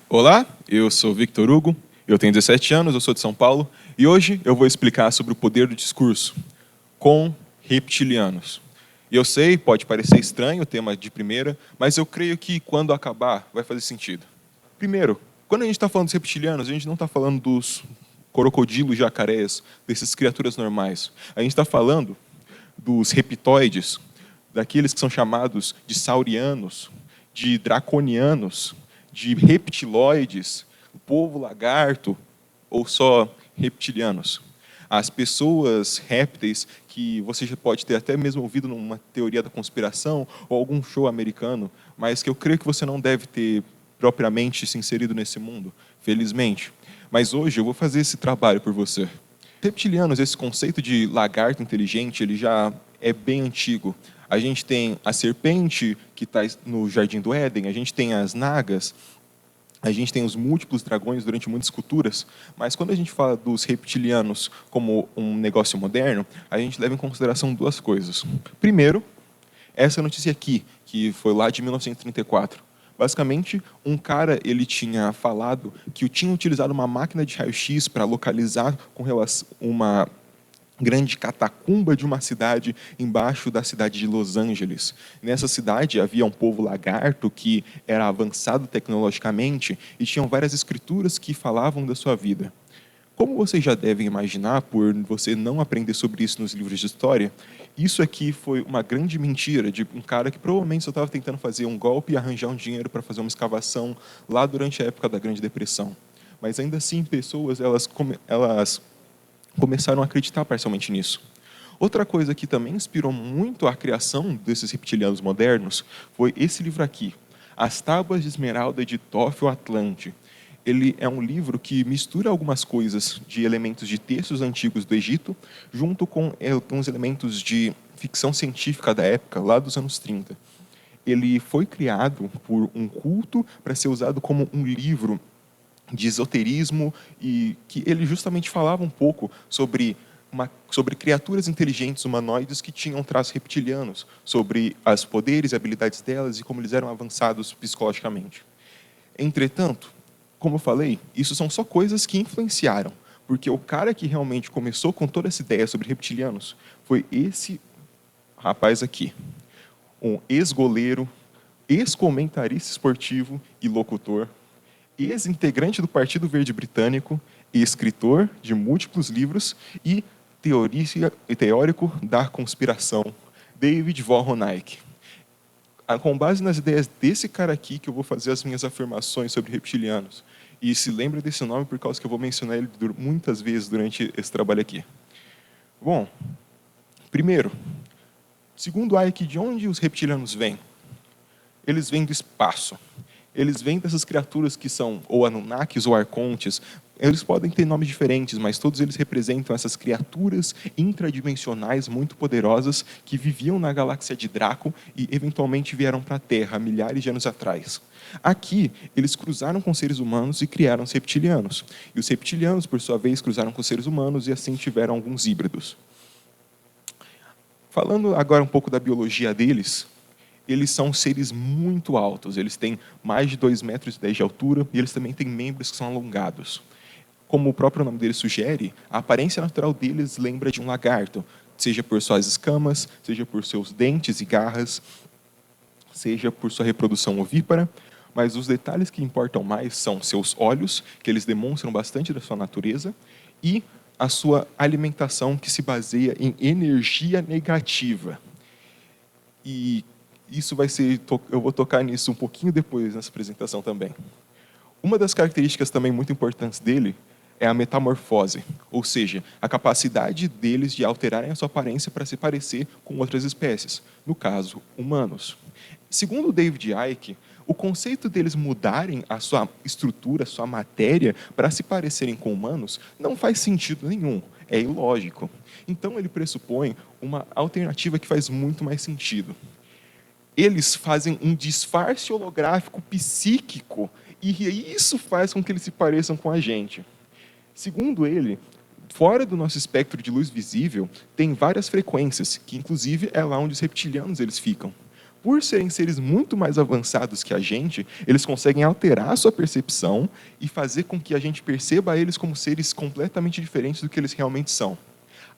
Olá, eu sou Victor Hugo, eu tenho 17 anos, eu sou de São Paulo, e hoje eu vou explicar sobre o poder do discurso com reptilianos. E eu sei, pode parecer estranho o tema de primeira, mas eu creio que quando acabar vai fazer sentido. Primeiro, quando a gente está falando dos reptilianos, a gente não está falando dos crocodilos, jacarés, dessas criaturas normais. A gente está falando dos reptoides, daqueles que são chamados de saurianos, de draconianos, de reptiloides, o povo lagarto ou só reptilianos. As pessoas répteis que você já pode ter até mesmo ouvido numa teoria da conspiração ou algum show americano, mas que eu creio que você não deve ter propriamente se inserido nesse mundo, felizmente. Mas hoje eu vou fazer esse trabalho por você. Reptilianos, esse conceito de lagarto inteligente, ele já é bem antigo. A gente tem a serpente, que está no Jardim do Éden, a gente tem as nagas, a gente tem os múltiplos dragões durante muitas culturas, mas quando a gente fala dos reptilianos como um negócio moderno, a gente leva em consideração duas coisas. Primeiro, essa notícia aqui, que foi lá de 1934. Basicamente, um cara ele tinha falado que tinha utilizado uma máquina de raio-x para localizar com relação uma grande catacumba de uma cidade embaixo da cidade de Los Angeles. Nessa cidade havia um povo lagarto que era avançado tecnologicamente e tinham várias escrituras que falavam da sua vida. Como vocês já devem imaginar, por você não aprender sobre isso nos livros de história, isso aqui foi uma grande mentira de um cara que provavelmente só estava tentando fazer um golpe e arranjar um dinheiro para fazer uma escavação lá durante a época da Grande Depressão. Mas ainda assim, pessoas elas começaram a acreditar parcialmente nisso. Outra coisa que também inspirou muito a criação desses reptilianos modernos foi esse livro aqui, As Tábuas de Esmeralda de Tófio Atlante. Ele é um livro que mistura algumas coisas de elementos de textos antigos do Egito, junto com alguns elementos de ficção científica da época, lá dos anos 30. Ele foi criado por um culto para ser usado como um livro de esoterismo e que ele justamente falava um pouco sobre criaturas inteligentes humanoides que tinham traços reptilianos, sobre os poderes e habilidades delas e como eles eram avançados psicologicamente. Entretanto, como eu falei, isso são só coisas que influenciaram, porque o cara que realmente começou com toda essa ideia sobre reptilianos foi esse rapaz aqui, um ex-goleiro, ex-comentarista esportivo e locutor, ex-integrante do Partido Verde Britânico, escritor de múltiplos livros e teórico da conspiração, David Voronoi. Com base nas ideias desse cara aqui que eu vou fazer as minhas afirmações sobre reptilianos. E se lembra desse nome por causa que eu vou mencionar ele muitas vezes durante esse trabalho aqui. Bom, primeiro, segundo Icke, de onde os reptilianos vêm? Eles vêm do espaço. Eles vêm dessas criaturas que são ou Anunnakis ou Arcontes. Eles podem ter nomes diferentes, mas todos eles representam essas criaturas intradimensionais muito poderosas que viviam na galáxia de Draco e eventualmente vieram para a Terra milhares de anos atrás. Aqui, eles cruzaram com seres humanos e criaram os reptilianos. E os reptilianos, por sua vez, cruzaram com seres humanos e assim tiveram alguns híbridos. Falando agora um pouco da biologia deles, eles são seres muito altos, eles têm mais de 2,10 metros de altura e eles também têm membros que são alongados. Como o próprio nome deles sugere, a aparência natural deles lembra de um lagarto, seja por suas escamas, seja por seus dentes e garras, seja por sua reprodução ovípara, mas os detalhes que importam mais são seus olhos, que eles demonstram bastante da sua natureza, e a sua alimentação, que se baseia em energia negativa. E isso vai ser, eu vou tocar nisso um pouquinho depois nessa apresentação também. Uma das características também muito importantes dele é a metamorfose, ou seja, a capacidade deles de alterarem a sua aparência para se parecer com outras espécies, no caso, humanos. Segundo David Icke, o conceito deles mudarem a sua estrutura, a sua matéria, para se parecerem com humanos, não faz sentido nenhum, é ilógico. Então ele pressupõe uma alternativa que faz muito mais sentido. Eles fazem um disfarce holográfico psíquico e isso faz com que eles se pareçam com a gente. Segundo ele, fora do nosso espectro de luz visível, tem várias frequências, que inclusive é lá onde os reptilianos eles ficam. por serem seres muito mais avançados que a gente, eles conseguem alterar a sua percepção e fazer com que a gente perceba eles como seres completamente diferentes do que eles realmente são.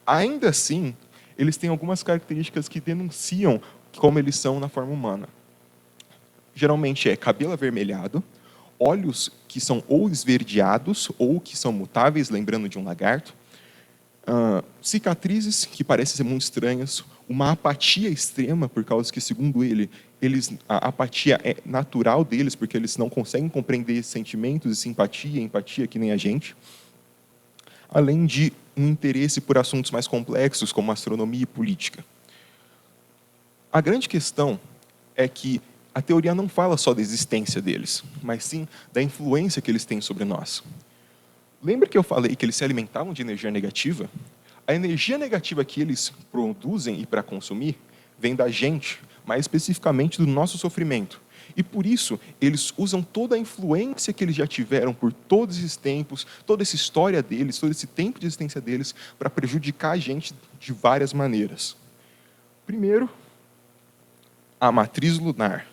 Ainda assim, eles têm algumas características que denunciam como eles são na forma humana. Geralmente é cabelo avermelhado, olhos que são ou esverdeados ou que são mutáveis, lembrando de um lagarto, cicatrizes que parecem ser muito estranhas, uma apatia extrema, por causa que, segundo ele, a apatia é natural deles, porque eles não conseguem compreender sentimentos e simpatia, empatia, que nem a gente, além de um interesse por assuntos mais complexos, como astronomia e política. A grande questão é que a teoria não fala só da existência deles, mas sim da influência que eles têm sobre nós. Lembra que eu falei que eles se alimentavam de energia negativa? A energia negativa que eles produzem e para consumir vem da gente, mais especificamente do nosso sofrimento. E por isso, eles usam toda a influência que eles já tiveram por todos esses tempos, toda essa história deles, todo esse tempo de existência deles, para prejudicar a gente de várias maneiras. Primeiro, a matriz lunar.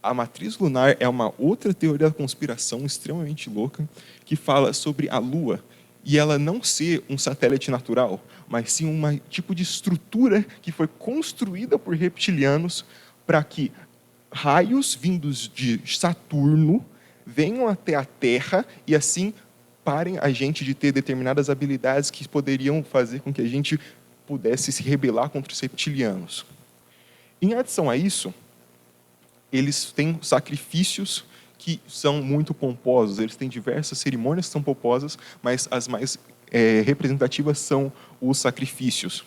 A matriz lunar é uma outra teoria da conspiração extremamente louca que fala sobre a Lua e ela não ser um satélite natural, mas sim um tipo de estrutura que foi construída por reptilianos para que raios vindos de Saturno venham até a Terra e assim parem a gente de ter determinadas habilidades que poderiam fazer com que a gente pudesse se rebelar contra os reptilianos. Em adição a isso, eles têm sacrifícios que são muito pomposos, eles têm diversas cerimônias que são pomposas, mas as mais representativas são os sacrifícios.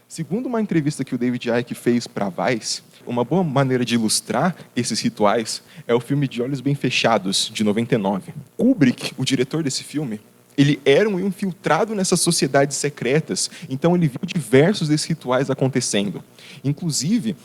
Segundo uma entrevista que o David Icke fez para a Vice, uma boa maneira de ilustrar esses rituais é o filme De Olhos Bem Fechados, de 99. Kubrick, o diretor desse filme, ele era um infiltrado nessas sociedades secretas, então ele viu diversos desses rituais acontecendo. Inclusive,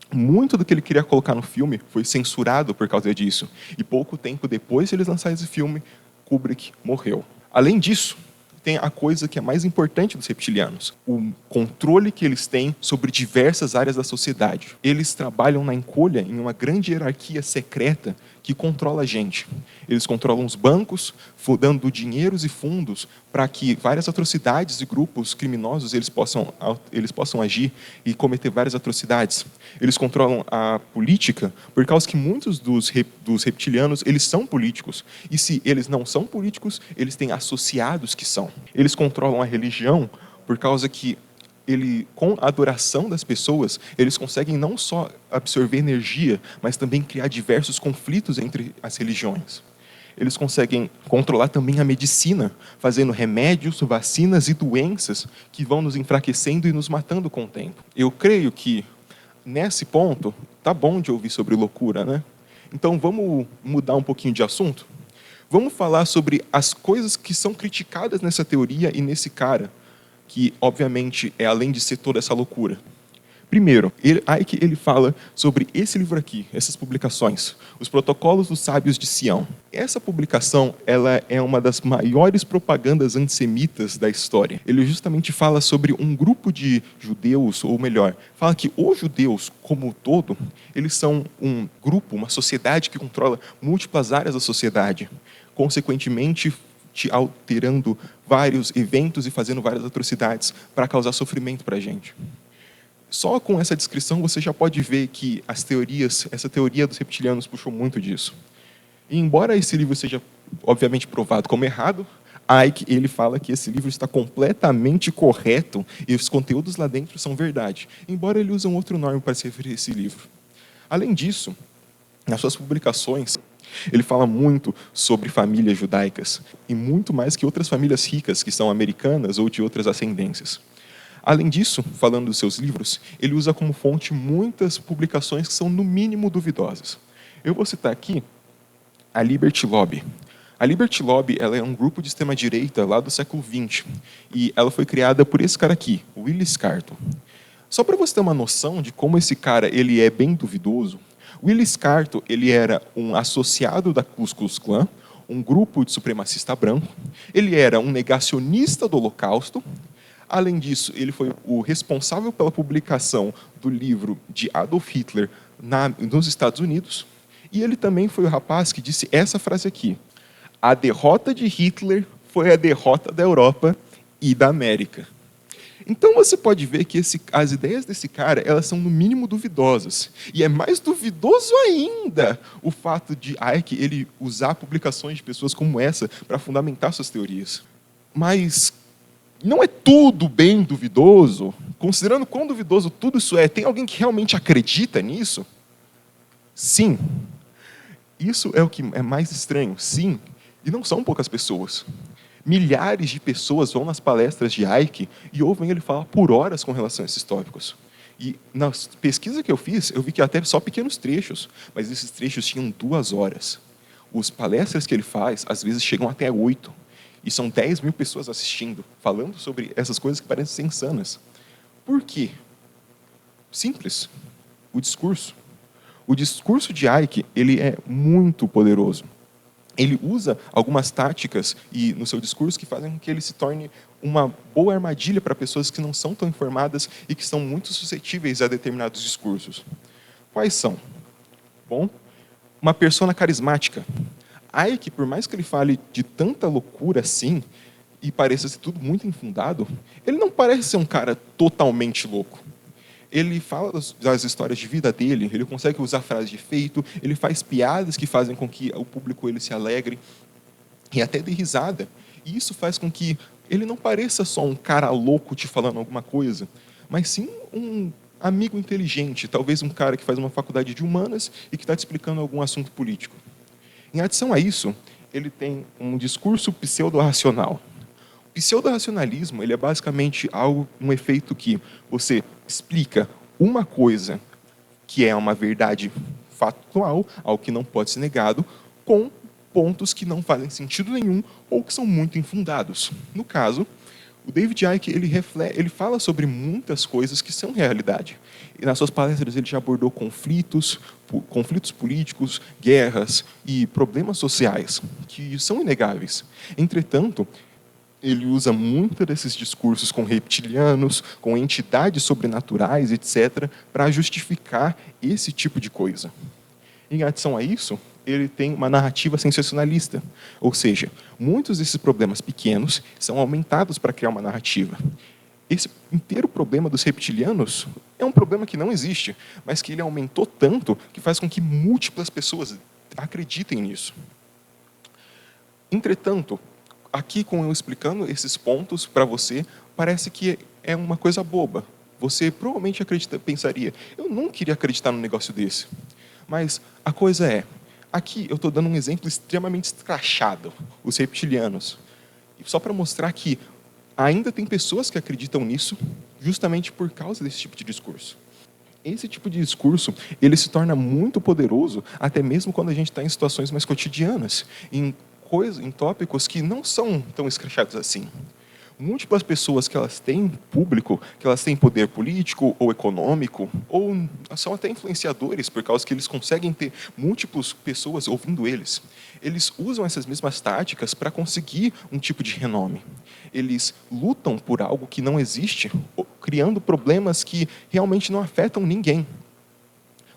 muito do que ele queria colocar no filme foi censurado por causa disso. E pouco tempo depois de eles lançarem esse filme, Kubrick morreu. Além disso, tem a coisa que é mais importante dos reptilianos, o controle que eles têm sobre diversas áreas da sociedade. Eles trabalham na encolha em uma grande hierarquia secreta que controla a gente. Eles controlam os bancos, dando dinheiros e fundos para que várias atrocidades e grupos criminosos eles possam agir e cometer várias atrocidades. Eles controlam a política, por causa que muitos dos reptilianos eles são políticos. E se eles não são políticos, eles têm associados que são. Eles controlam a religião, por causa que com a adoração das pessoas, eles conseguem não só absorver energia, mas também criar diversos conflitos entre as religiões. Eles conseguem controlar também a medicina, fazendo remédios, vacinas e doenças que vão nos enfraquecendo e nos matando com o tempo. Eu creio que, nesse ponto, tá bom de ouvir sobre loucura, né? Então, vamos mudar um pouquinho de assunto? Vamos falar sobre as coisas que são criticadas nessa teoria e nesse cara, que, obviamente, é além de ser toda essa loucura. Primeiro, Icke ele fala sobre esse livro aqui, essas publicações, Os Protocolos dos Sábios de Sião. Essa publicação ela é uma das maiores propagandas antissemitas da história. Ele justamente fala sobre um grupo de judeus, ou melhor, fala que os judeus, como um todo, eles são um grupo, uma sociedade que controla múltiplas áreas da sociedade. Consequentemente, alterando vários eventos e fazendo várias atrocidades para causar sofrimento para a gente. Só com essa descrição você já pode ver que essa teoria dos reptilianos puxou muito disso. E embora esse livro seja obviamente provado como errado, Icke ele fala que esse livro está completamente correto e os conteúdos lá dentro são verdade, embora ele use um outro nome para se referir a esse livro. Além disso, nas suas publicações, ele fala muito sobre famílias judaicas, e muito mais que outras famílias ricas, que são americanas ou de outras ascendências. Além disso, falando dos seus livros, ele usa como fonte muitas publicações que são, no mínimo, duvidosas. Eu vou citar aqui a Liberty Lobby. A Liberty Lobby ela é um grupo de extrema-direita lá do século XX, e ela foi criada por esse cara aqui, Willis Carto. Só para você ter uma noção de como esse cara ele é bem duvidoso, Willis Carto ele era um associado da Ku Klux Klan, um grupo de supremacista branco. Ele era um negacionista do Holocausto, Além disso, ele foi o responsável pela publicação do livro de Adolf Hitler nos Estados Unidos, e ele também foi o rapaz que disse essa frase aqui: a derrota de Hitler foi a derrota da Europa e da América. Então você pode ver que as ideias desse cara, elas são no mínimo duvidosas. E é mais duvidoso ainda o fato de Icke ele usar publicações de pessoas como essa para fundamentar suas teorias. Mas não é tudo bem duvidoso? Considerando quão duvidoso tudo isso é, tem alguém que realmente acredita nisso? Sim. Isso é o que é mais estranho, sim. E não são poucas pessoas. Milhares de pessoas vão nas palestras de Icke e ouvem ele falar por horas com relação a esses tópicos. E na pesquisa que eu fiz, eu vi que até só pequenos trechos, mas esses trechos tinham 2 horas. As palestras que ele faz, às vezes, chegam até 8. E são 10 mil pessoas assistindo, falando sobre essas coisas que parecem ser insanas. Por quê? Simples. O discurso. O discurso de Icke, ele é muito poderoso. Ele usa algumas táticas no seu discurso que fazem com que ele se torne uma boa armadilha para pessoas que não são tão informadas e que são muito suscetíveis a determinados discursos. Quais são? Bom, uma persona carismática. Icke, por mais que ele fale de tanta loucura assim, e pareça ser tudo muito infundado, ele não parece ser um cara totalmente louco. Ele fala das histórias de vida dele, ele consegue usar frases de efeito, ele faz piadas que fazem com que o público ele se alegre e até dê risada. E isso faz com que ele não pareça só um cara louco te falando alguma coisa, mas sim um amigo inteligente, talvez um cara que faz uma faculdade de humanas e que está te explicando algum assunto político. Em adição a isso, ele tem um discurso pseudo-racional. O pseudo-racionalismo ele é basicamente um efeito que você explica uma coisa que é uma verdade factual, algo que não pode ser negado, com pontos que não fazem sentido nenhum ou que são muito infundados. No caso, o David Icke ele fala sobre muitas coisas que são realidade. E nas suas palestras ele já abordou conflitos políticos, guerras e problemas sociais que são inegáveis. Entretanto, ele usa muito desses discursos com reptilianos, com entidades sobrenaturais, etc., para justificar esse tipo de coisa. Em adição a isso, ele tem uma narrativa sensacionalista, ou seja, muitos desses problemas pequenos são aumentados para criar uma narrativa. Esse inteiro problema dos reptilianos é um problema que não existe, mas que ele aumentou tanto que faz com que múltiplas pessoas acreditem nisso. Entretanto, aqui com eu explicando esses pontos para você, parece que é uma coisa boba. Você provavelmente pensaria, eu não queria acreditar num negócio desse. Mas a coisa é, aqui eu estou dando um exemplo extremamente escrachado, os reptilianos. Só para mostrar que ainda tem pessoas que acreditam nisso justamente por causa desse tipo de discurso. Esse tipo de discurso, ele se torna muito poderoso até mesmo quando a gente está em situações mais cotidianas, em tópicos que não são tão escrachados assim. Múltiplas pessoas que elas têm público, que elas têm poder político ou econômico, ou são até influenciadores, por causa que eles conseguem ter múltiplas pessoas ouvindo eles. Eles usam essas mesmas táticas para conseguir um tipo de renome. Eles lutam por algo que não existe, criando problemas que realmente não afetam ninguém,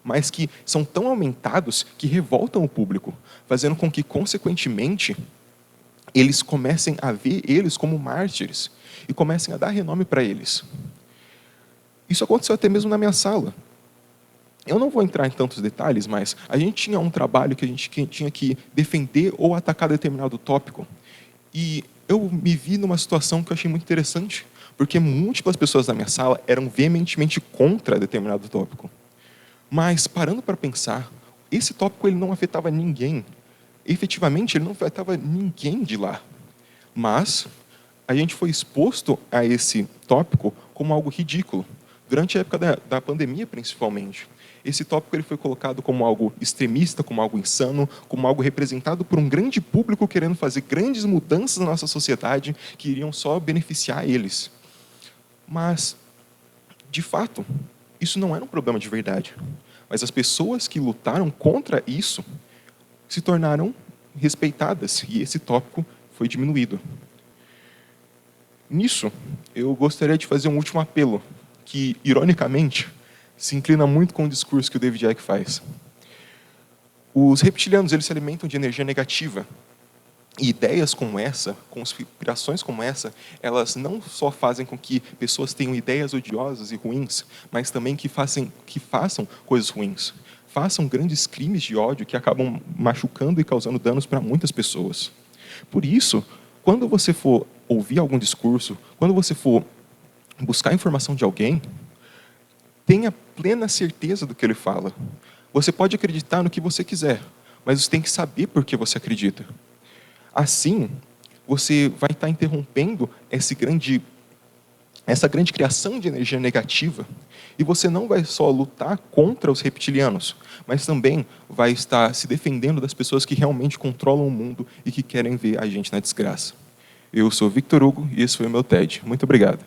mas que são tão aumentados que revoltam o público, fazendo com que, consequentemente, eles comecem a ver eles como mártires e comecem a dar renome para eles. Isso aconteceu até mesmo na minha sala. Eu não vou entrar em tantos detalhes, mas a gente tinha um trabalho que a gente tinha que defender ou atacar determinado tópico. E eu me vi numa situação que eu achei muito interessante, porque múltiplas pessoas da minha sala eram veementemente contra determinado tópico. Mas, parando para pensar, esse tópico ele não afetava ninguém. Efetivamente, ele não afetava ninguém de lá. Mas a gente foi exposto a esse tópico como algo ridículo, durante a época da pandemia, principalmente. Esse tópico ele foi colocado como algo extremista, como algo insano, como algo representado por um grande público querendo fazer grandes mudanças na nossa sociedade que iriam só beneficiar eles. Mas, de fato, isso não era um problema de verdade. Mas as pessoas que lutaram contra isso se tornaram respeitadas e esse tópico foi diminuído. Nisso, eu gostaria de fazer um último apelo, que, ironicamente, se inclina muito com o discurso que o David Icke faz. Os reptilianos, eles se alimentam de energia negativa. E ideias como essa, conspirações como essa, elas não só fazem com que pessoas tenham ideias odiosas e ruins, mas também que façam coisas ruins. Façam grandes crimes de ódio que acabam machucando e causando danos para muitas pessoas. Por isso, quando você for ouvir algum discurso, quando você for buscar informação de alguém, tenha plena certeza do que ele fala. Você pode acreditar no que você quiser, mas você tem que saber por que você acredita. Assim, você vai estar interrompendo essa grande criação de energia negativa, e você não vai só lutar contra os reptilianos, mas também vai estar se defendendo das pessoas que realmente controlam o mundo e que querem ver a gente na desgraça. Eu sou Victor Hugo e esse foi o meu TED. Muito obrigado.